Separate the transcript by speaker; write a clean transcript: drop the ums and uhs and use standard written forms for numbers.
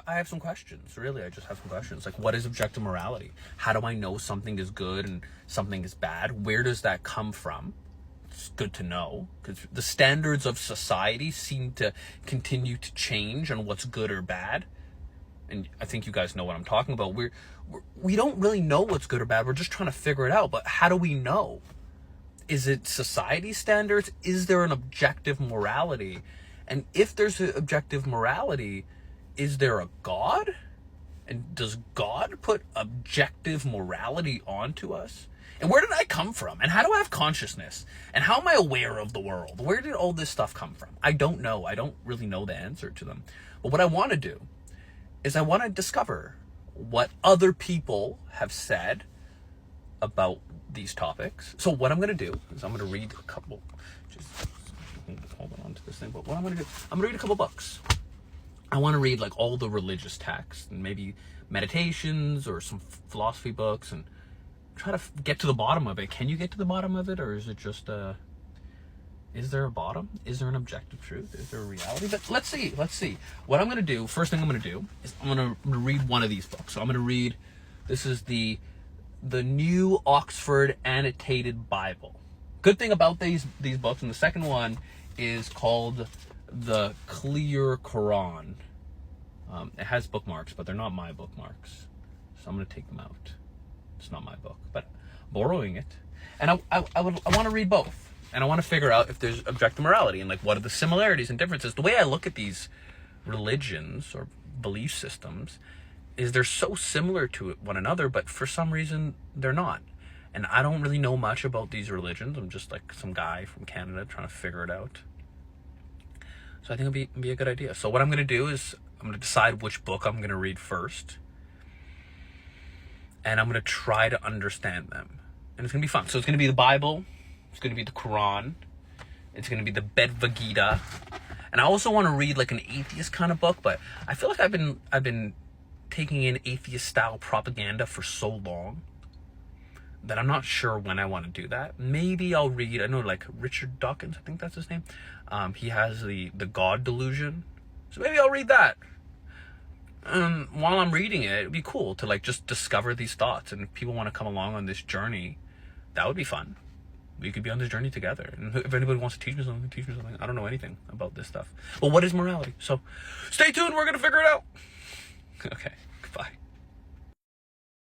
Speaker 1: I have some questions. Really, I just have some questions. Like, what is objective morality? How do I know something is good and something is bad? Where does that come from? It's good to know, because the standards of society seem to continue to change on what's good or bad. And I think you guys know what I'm talking about. We don't really know what's good or bad. We're just trying to figure it out. But how do we know? Is it society standards? Is there an objective morality? And if there's an objective morality, is there a God? And does God put objective morality onto us? And where did I come from? And how do I have consciousness? And how am I aware of the world? Where did all this stuff come from? I don't know. I don't really know the answer to them. But what I want to do is I want to discover what other people have said about these topics. So what I'm going to do is I'm going to read a couple, just hold on to this thing, but what I'm going to do, I'm going to read a couple books. I want to read like all the religious texts and maybe meditations or some philosophy books and try to get to the bottom of it. Can you get to the bottom of it, or is it just is there a bottom? Is there an objective truth? Is there a reality? But let's see. What I'm going to do, first thing I'm going to do is I'm going to read one of these books. So I'm going to read, this is the New Oxford Annotated Bible. Good thing about these books, and the second one is called The Clear Quran. It has bookmarks, but they're not my bookmarks. So I'm going to take them out. It's not my book, but borrowing it. And I want to read both. And I want to figure out if there's objective morality and like what are the similarities and differences. The way I look at these religions or belief systems is they're so similar to one another, but for some reason they're not. And I don't really know much about these religions. I'm just like some guy from Canada trying to figure it out. So I think it'd be a good idea. So what I'm going to do is I'm going to decide which book I'm going to read first. And I'm going to try to understand them. And it's going to be fun. So it's going to be the Bible. It's going to be the Quran. It's going to be the Bhagavad Gita. And I also want to read like an atheist kind of book, but I feel like I've been taking in atheist style propaganda for so long that I'm not sure when I want to do that. Maybe I'll read, I know like Richard Dawkins, I think that's his name. He has the God Delusion. So maybe I'll read that. While I'm reading it, it'd be cool to like just discover these thoughts. And if people want to come along on this journey, that would be fun. We could be on this journey together. And if anybody wants to teach me something, teach me something. I don't know anything about this stuff. Well, what is morality? So stay tuned. We're going to figure it out. Okay. Goodbye.